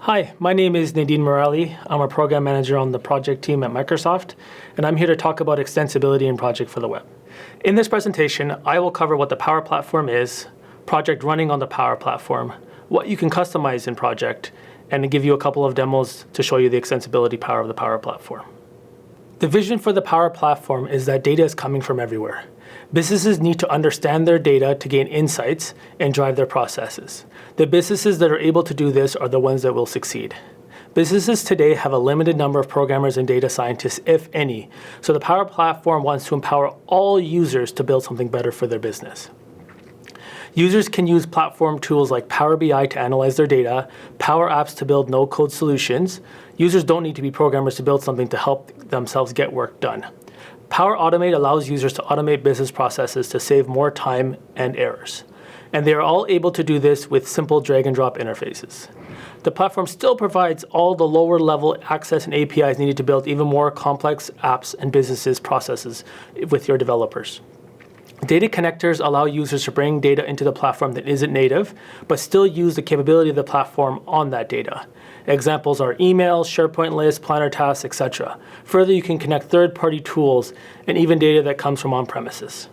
Hi, my name is Nadine Morelli. I'm a program manager on the project team at Microsoft, and I'm here to talk about extensibility in Project for the Web. In this presentation, I will cover what the Power Platform is, project running on the Power Platform, what you can customize in project, and give you a couple of demos to show you the extensibility power of the Power Platform. The vision for the Power Platform is that data is coming from everywhere. Businesses need to understand their data to gain insights and drive their processes. The businesses that are able to do this are the ones that will succeed. Businesses today have a limited number of programmers and data scientists, if any, so the Power Platform wants to empower all users to build something better for their business. Users can use platform tools like Power BI to analyze their data, PowerApps to build no-code solutions. Users don't need to be programmers to build something to help themselves get work done. Power Automate allows users to automate business processes to save more time and errors. And they are all able to do this with simple drag and drop interfaces. The platform still provides all the lower level access and APIs needed to build even more complex apps and businesses processes with your developers. Data connectors allow users to bring data into the platform that isn't native, but still use the capability of the platform on that data. Examples are emails, SharePoint lists, planner tasks, etc. Further, you can connect third-party tools and even data that comes from on-premises.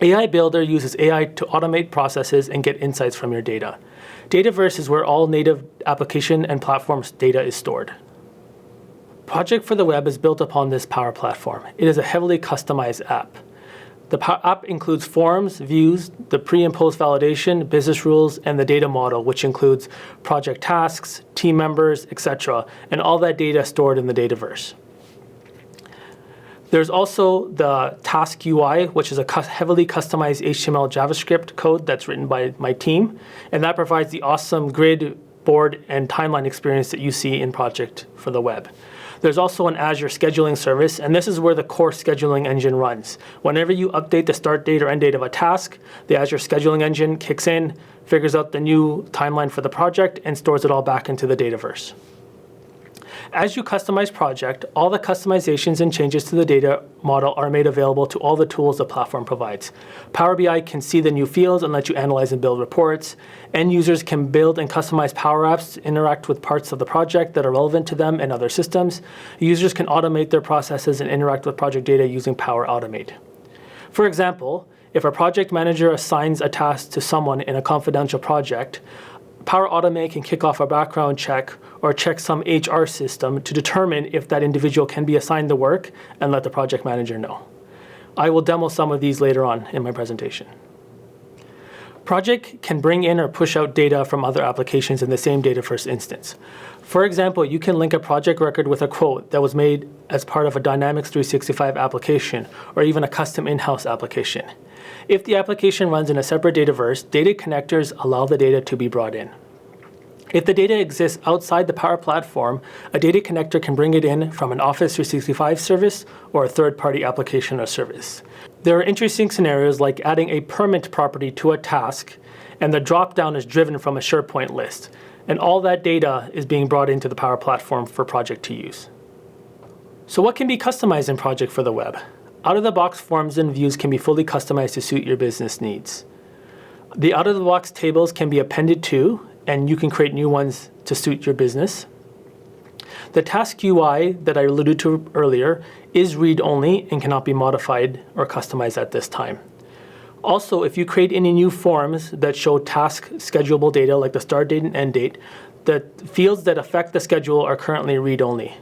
AI Builder uses AI to automate processes and get insights from your data. Dataverse is where all native application and platforms data is stored. Project for the Web is built upon this Power Platform. It is a heavily customized app. The app includes forms, views, the pre- and post-validation, business rules, and the data model, which includes project tasks, team members, etc., and all that data stored in the Dataverse. There's also the Task UI, which is a heavily customized HTML JavaScript code that's written by my team, and that provides the awesome grid, board, and timeline experience that you see in Project for the Web. There's also an Azure scheduling service, and this is where the core scheduling engine runs. Whenever you update the start date or end date of a task, the Azure scheduling engine kicks in, figures out the new timeline for the project, and stores it all back into the Dataverse. As you customize project, all the customizations and changes to the data model are made available to all the tools the platform provides. Power BI can see the new fields and let you analyze and build reports. End users can build and customize PowerApps to interact with parts of the project that are relevant to them and other systems. Users can automate their processes and interact with project data using Power Automate. For example, if a project manager assigns a task to someone in a confidential project, Power Automate can kick off a background check or check some HR system to determine if that individual can be assigned the work and let the project manager know. I will demo some of these later on in my presentation. Project can bring in or push out data from other applications in the same Dataverse instance. For example, you can link a project record with a quote that was made as part of a Dynamics 365 application or even a custom in-house application. If the application runs in a separate Dataverse, data connectors allow the data to be brought in. If the data exists outside the Power Platform, a data connector can bring it in from an Office 365 service or a third-party application or service. There are interesting scenarios like adding a permit property to a task, and the drop-down is driven from a SharePoint list, and all that data is being brought into the Power Platform for project to use. So what can be customized in Project for the Web? Out-of-the-box forms and views can be fully customized to suit your business needs. The out-of-the-box tables can be appended to, and you can create new ones to suit your business. The Task UI that I alluded to earlier is read-only and cannot be modified or customized at this time. Also, if you create any new forms that show task schedulable data like the start date and end date, the fields that affect the schedule are currently read-only.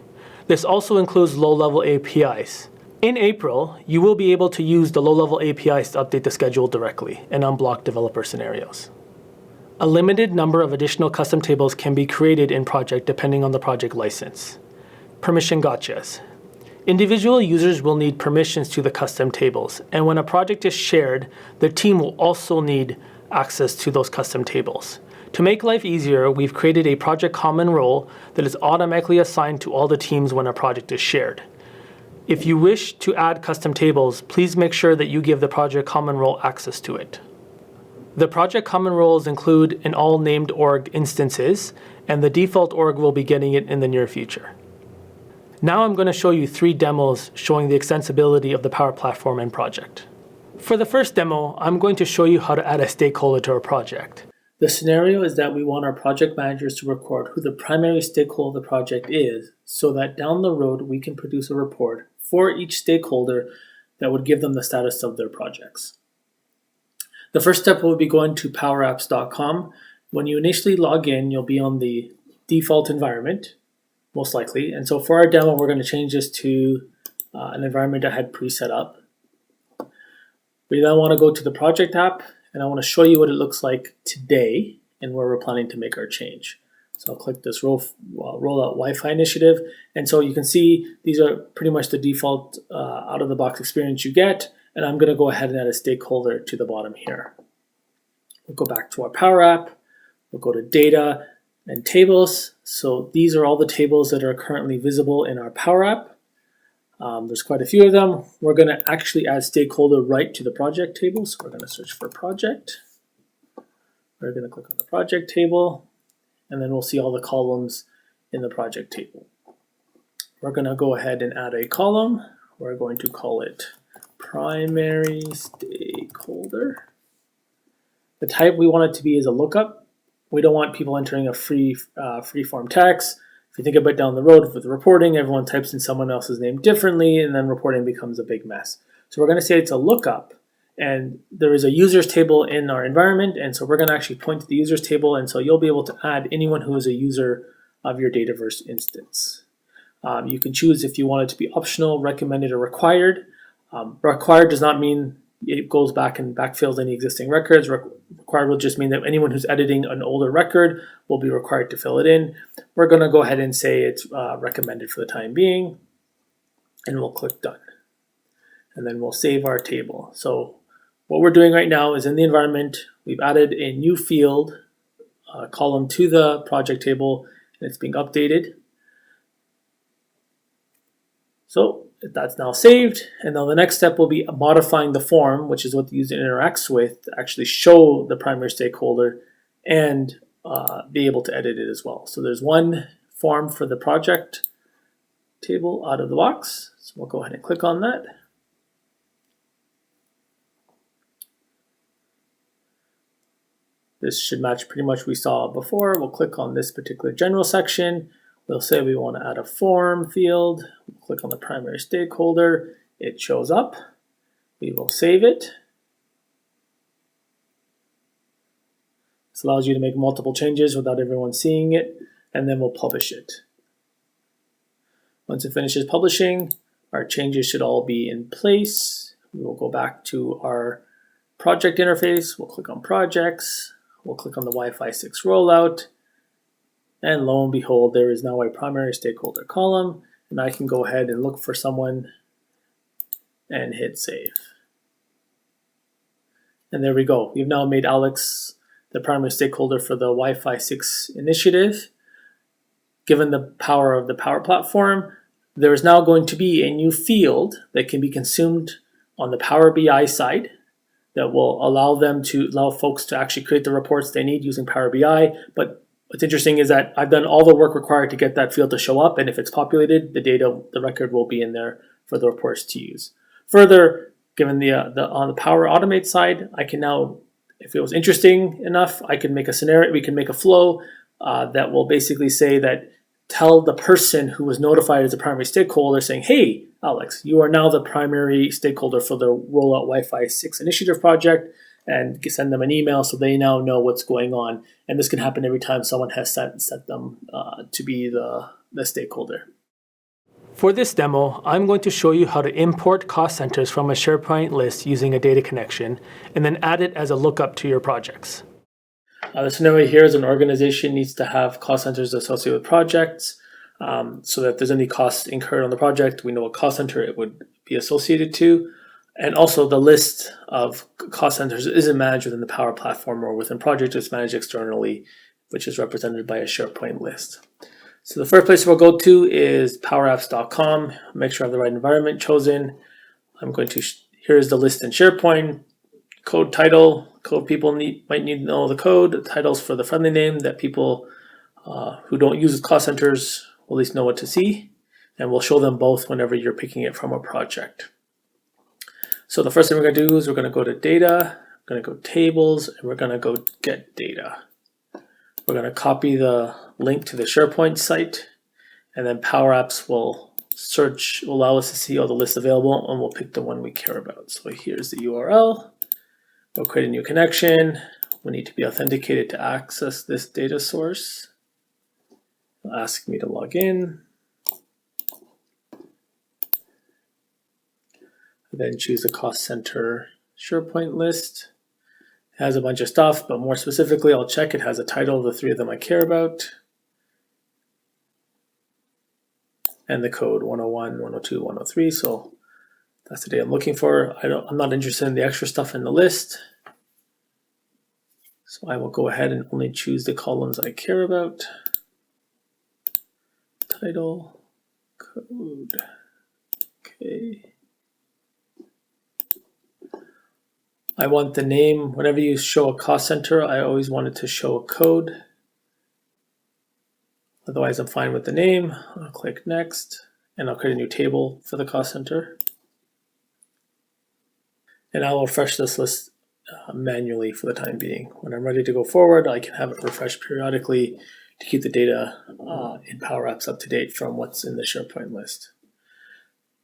This also includes low-level APIs. In April, you will be able to use the low-level APIs to update the schedule directly and unblock developer scenarios. A limited number of additional custom tables can be created in Project depending on the project license. Permission gotchas. Individual users will need permissions to the custom tables, and when a project is shared, the team will also need access to those custom tables. To make life easier, we've created a project common role that is automatically assigned to all the teams when a project is shared. If you wish to add custom tables, please make sure that you give the project common role access to it. The project common roles include in all named org instances, and the default org will be getting it in the near future. Now I'm going to show you 3 demos showing the extensibility of the Power Platform and project. For the first demo, I'm going to show you how to add a stakeholder to a project. The scenario is that we want our project managers to record who the primary stakeholder of the project is, so that down the road we can produce a report for each stakeholder that would give them the status of their projects. The first step will be going to PowerApps.com. When you initially log in, you'll be on the default environment, most likely. And so for our demo, we're going to change this to an environment I had pre-set up. We then want to go to the project app, and I want to show you what it looks like today and where we're planning to make our change. So I'll click this rollout Wi-Fi initiative. And so you can see these are pretty much the default out-of-the-box experience you get. And I'm going to go ahead and add a stakeholder to the bottom here. We'll go back to our Power App. We'll go to Data and Tables. So these are all the tables that are currently visible in our Power App. There's quite a few of them. We're going to actually add stakeholder right to the project table. So we're going to search for project. We're going to click on the project table, and then we'll see all the columns in the project table. We're going to go ahead and add a column. We're going to call it primary stakeholder. The type we want it to be is a lookup. We don't want people entering a free form text. If you think about down the road with reporting, everyone types in someone else's name differently, and then reporting becomes a big mess. So we're going to say it's a lookup, and there is a users table in our environment, and so we're going to actually point to the users table, and so you'll be able to add anyone who is a user of your Dataverse instance. You can choose if you want it to be optional, recommended, or required. Required does not mean it goes back and backfills any existing records. Required will just mean that anyone who's editing an older record will be required to fill it in. We're going to go ahead and say it's recommended for the time being, and we'll click done. And then we'll save our table. So what we're doing right now is in the environment, we've added a new field column to the project table, and it's being updated. So that's now saved, and now the next step will be modifying the form, which is what the user interacts with, to actually show the primary stakeholder and be able to edit it as well. So there's one form for the project table out of the box. So we'll go ahead and click on that. This should match pretty much what we saw before. We'll click on this particular general section. We'll say we want to add a form field. We'll click on the primary stakeholder. It shows up. We will save it. This allows you to make multiple changes without everyone seeing it, and then we'll publish it. Once it finishes publishing, our changes should all be in place. We will go back to our project interface. We'll click on projects. We'll click on the Wi-Fi 6 rollout. And lo and behold, there is now a primary stakeholder column, and I can go ahead and look for someone and hit save. And there we go. We've now made Alex the primary stakeholder for the Wi-Fi 6 initiative. Given the power of the Power Platform, there is now going to be a new field that can be consumed on the Power BI side that will allow folks to actually create the reports they need using Power BI. But what's interesting is that I've done all the work required to get that field to show up, and if it's populated, the record will be in there for the reports to use. Further, given on the Power Automate side, I can now, if it was interesting enough, I can make a scenario. We can make a flow that will basically say that tell the person who was notified as a primary stakeholder, saying, "Hey, Alex, you are now the primary stakeholder for the Rollout Wi-Fi 6 Initiative project," and send them an email so they now know what's going on. And this can happen every time someone has set them to be the stakeholder. For this demo, I'm going to show you how to import cost centers from a SharePoint list using a data connection, and then add it as a lookup to your projects. The scenario here is an organization needs to have cost centers associated with projects, so that if there's any costs incurred on the project, we know what cost center it would be associated to. And also the list of cost centers isn't managed within the Power Platform or within project, it's managed externally, which is represented by a SharePoint list. So the first place we'll go to is PowerApps.com. Make sure I have the right environment chosen. Here's the list in SharePoint. Code title, code people might need to know the code. The titles for the friendly name that people who don't use cost centers will at least know what to see. And we'll show them both whenever you're picking it from a project. So the first thing we're going to do is we're going to go to data, we're going to go tables, and we're going to go get data. We're going to copy the link to the SharePoint site, and then PowerApps will allow us to see all the lists available, and we'll pick the one we care about. So here's the URL. We'll create a new connection. We need to be authenticated to access this data source. It'll ask me to log in. Then choose the cost center SharePoint list. It has a bunch of stuff, but more specifically, I'll check it has a title of the 3 of them I care about. And the code 101, 102, 103. So that's the data I'm looking for. I'm not interested in the extra stuff in the list. So I will go ahead and only choose the columns I care about. Title, code, okay. I want the name, whenever you show a cost center, I always want it to show a code. Otherwise, I'm fine with the name. I'll click next, and I'll create a new table for the cost center. And I'll refresh this list manually for the time being. When I'm ready to go forward, I can have it refreshed periodically to keep the data in PowerApps up to date from what's in the SharePoint list.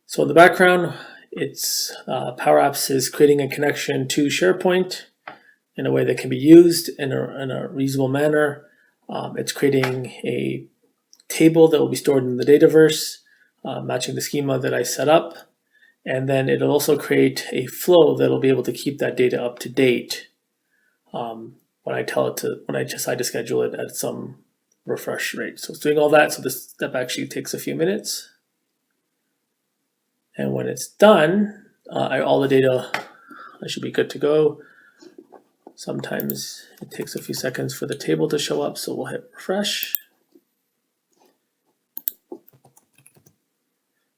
So in the background, it's PowerApps is creating a connection to SharePoint in a way that can be used in a reasonable manner. It's creating a table that will be stored in the Dataverse, matching the schema that I set up. And then it'll also create a flow that'll be able to keep that data up to date when I decide to schedule it at some refresh rate. So it's doing all that. So this step actually takes a few minutes. And when it's done, all the data I should be good to go. Sometimes it takes a few seconds for the table to show up, so we'll hit refresh.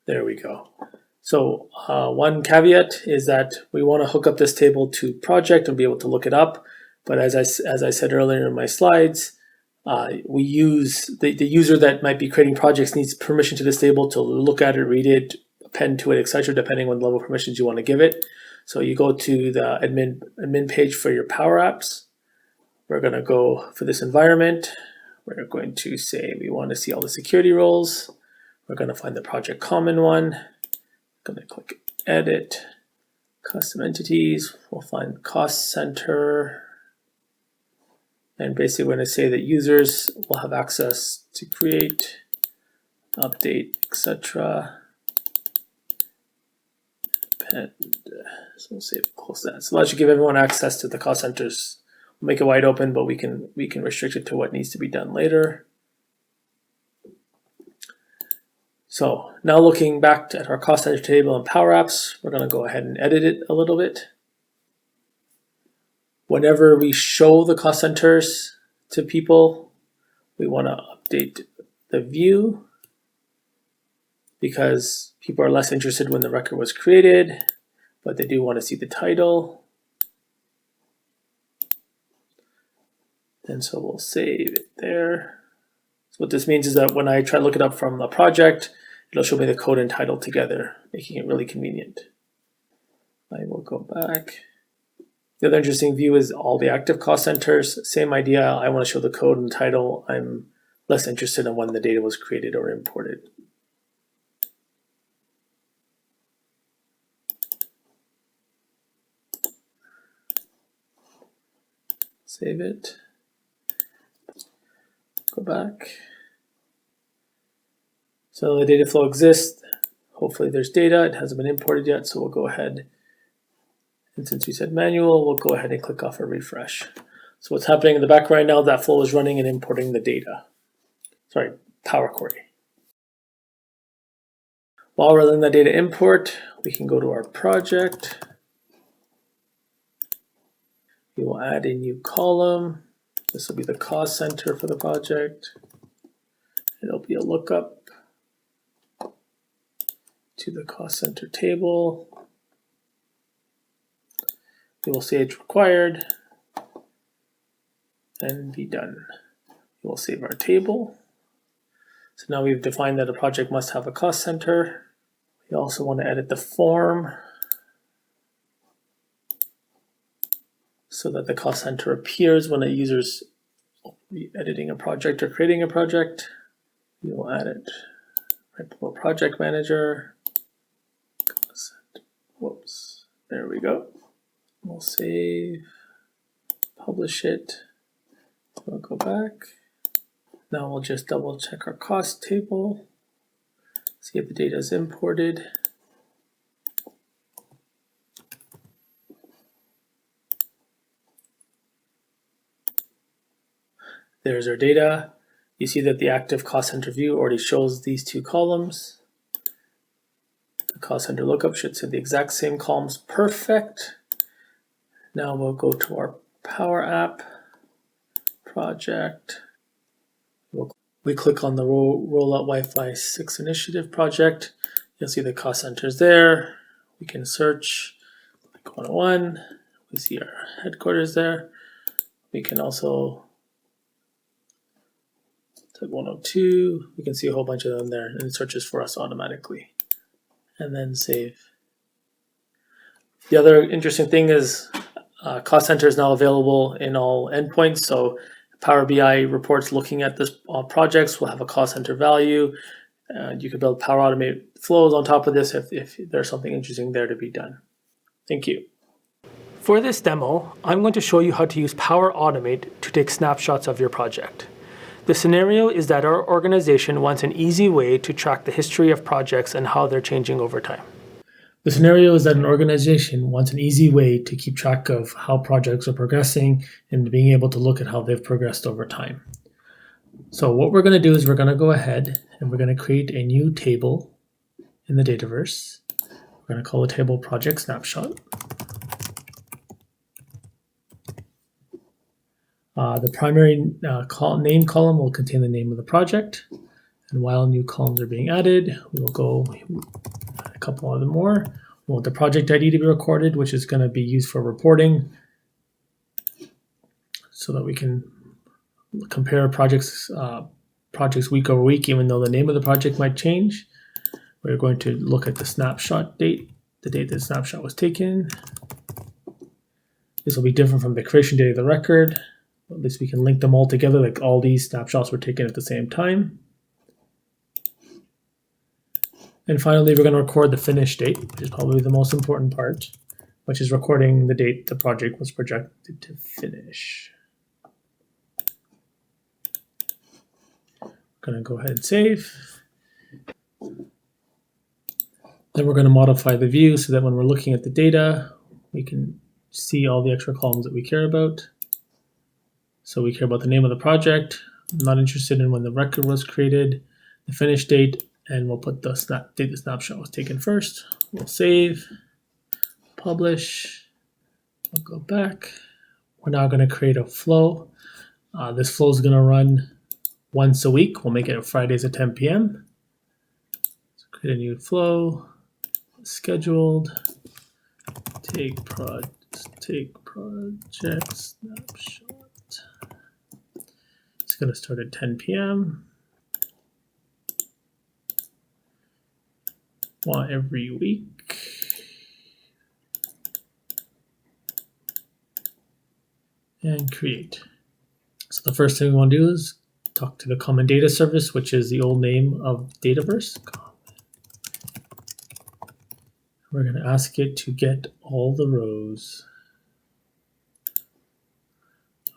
There we go. So one caveat is that we want to hook up this table to project and be able to look it up. But as I said earlier in my slides, we use the user that might be creating projects needs permission to this table to look at it, read it, append to it, etc., depending on the level of permissions you want to give it. So you go to the admin page for your PowerApps. We're going to go for this environment. We're going to say we want to see all the security roles. We're going to find the project common one. I'm going to click edit, custom entities. We'll find cost center. And basically we're going to say that users will have access to create, update, etc. And so we'll save close that. So that should give everyone access to the cost centers. We'll make it wide open, but we can restrict it to what needs to be done later. So now looking back at our cost center table in PowerApps, we're going to go ahead and edit it a little bit. Whenever we show the cost centers to people, we want to update the view because people are less interested when the record was created, but they do want to see the title. And so we'll save it there. So what this means is that when I try to look it up from a project, it'll show me the code and title together, making it really convenient. I will go back. The other interesting view is all the active cost centers. Same idea. I want to show the code and title. I'm less interested in when the data was created or imported. Save it. Go back. So the data flow exists. Hopefully there's data. It hasn't been imported yet, so we'll go ahead. And since we said manual, we'll go ahead and click off a refresh. So what's happening in the background now, that flow is running and importing the data. Sorry, Power Query. While we're running the data import, we can go to our project. We will add a new column. This will be the cost center for the project. It'll be a lookup to the cost center table. We will say it's required and be done. We will save our table. So now we've defined that a project must have a cost center. We also want to edit the form so that the cost center appears when a user's be editing a project or creating a project. We will add it right below project manager. Whoops, there we go. We'll save, publish it. We'll go back. Now we'll just double check our cost table, see if the data is imported. There's our data. You see that the active cost center view already shows these two columns. The cost center lookup should say the exact same columns. Perfect. Now we'll go to our Power App project. We click on the Rollout Wi-Fi 6 Initiative project. You'll see the cost centers there. We can search like 101. We see our headquarters there. We can also type 102. We can see a whole bunch of them there, and it searches for us automatically. And then save. The other interesting thing is Cost Center is now available in all endpoints. So Power BI reports looking at this projects will have a cost center value. You can build Power Automate flows on top of this if there's something interesting there to be done. Thank you. For this demo, I'm going to show you how to use Power Automate to take snapshots of your project. The scenario is that our organization wants an easy way to track the history of projects and how they're changing over time. The scenario is that an organization wants an easy way to keep track of how projects are progressing and being able to look at how they've progressed over time. So what we're going to do is we're going to go ahead and we're going to create a new table in the Dataverse. We're going to call the table Project Snapshot. The primary name column will contain the name of the project. And while new columns are being added, we will go a couple of them more. We want the project ID to be recorded, which is going to be used for reporting so that we can compare projects week over week, even though the name of the project might change. We're going to look at the snapshot date, the date that the snapshot was taken. This will be different from the creation date of the record. At least we can link them all together, like all these snapshots were taken at the same time. And finally, we're going to record the finish date, which is probably the most important part, which is recording the date the project was projected to finish. Going to go ahead and save. Then we're going to modify the view so that when we're looking at the data, we can see all the extra columns that we care about. So we care about the name of the project. I'm not interested in when the record was created, the finish date, and we'll put the date the snapshot was taken first. We'll save, publish, we'll go back. We're now going to create a flow. This flow is going to run once a week. We'll make it Fridays at 10 p.m. So create a new flow, scheduled, take project snapshot. It's going to start at 10 p.m. Every week. And create. So the first thing we want to do is talk to the Common Data Service, which is the old name of Dataverse. We're going to ask it to get all the rows.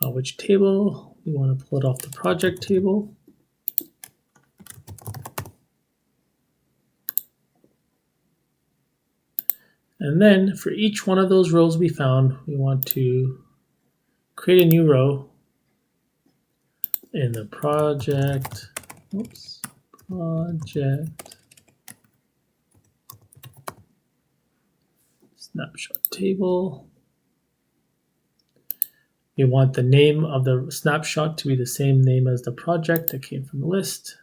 Which table? We want to pull it off the project table. And then for each one of those rows we found, we want to create a new row in the project snapshot table. We want the name of the snapshot to be the same name as the project that came from the list.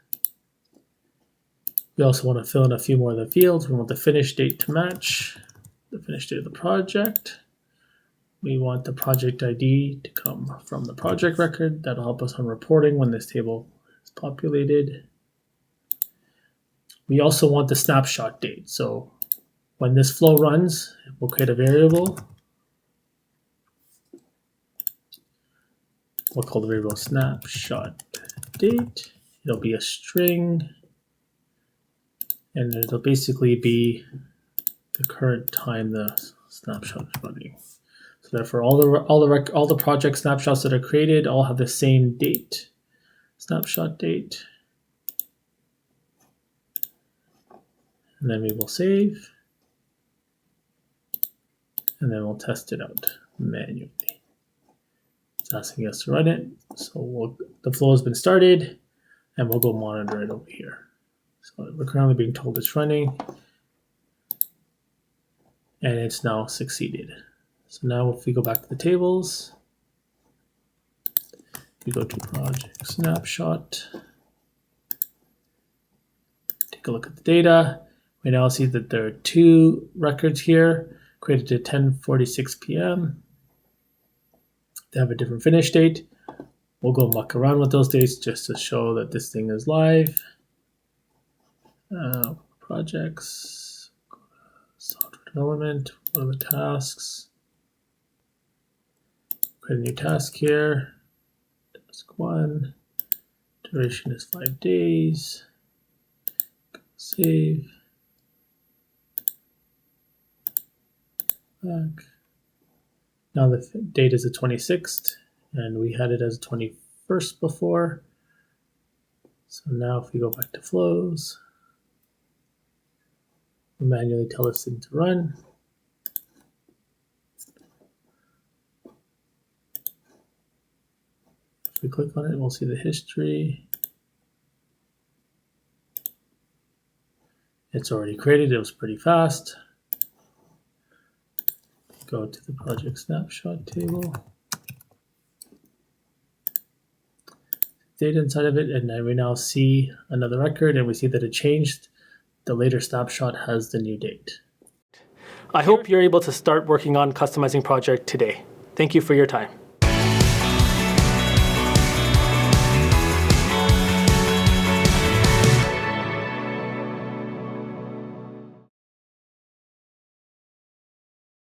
We also want to fill in a few more of the fields. We want the finish date to match the finish date of the project. We want the project ID to come from the project record. That'll help us on reporting when this table is populated. We also want the snapshot date. So when this flow runs, we'll create a variable. we'll call the variable snapshot date. It'll be a string, and it'll basically be the current time the snapshot is running. So therefore, all the project snapshots that are created all have the same date, snapshot date. And then we will save, and then we'll test it out manually. It's asking us to run it, so the flow has been started, and we'll go monitor it over here. So we're currently being told it's running, and it's now succeeded. So now if we go back to the tables, we go to project snapshot, take a look at the data. We now see that there are 2 records here created at 10:46 p.m. They have a different finish date. We'll go muck around with those dates just to show that this thing is live. Projects, software development, what are the tasks? Create a new task here. Task 1. Duration is 5 days. Save. Back. Now the date is the 26th, and we had it as 21st before. So now if we go back to flows, we manually tell this thing to run. If we click on it, we'll see the history. It's already created, it was pretty fast. Go to the project snapshot table, data inside of it, and then we now see another record, and we see that it changed. The later snapshot has the new date. I hope you're able to start working on customizing project today. Thank you for your time.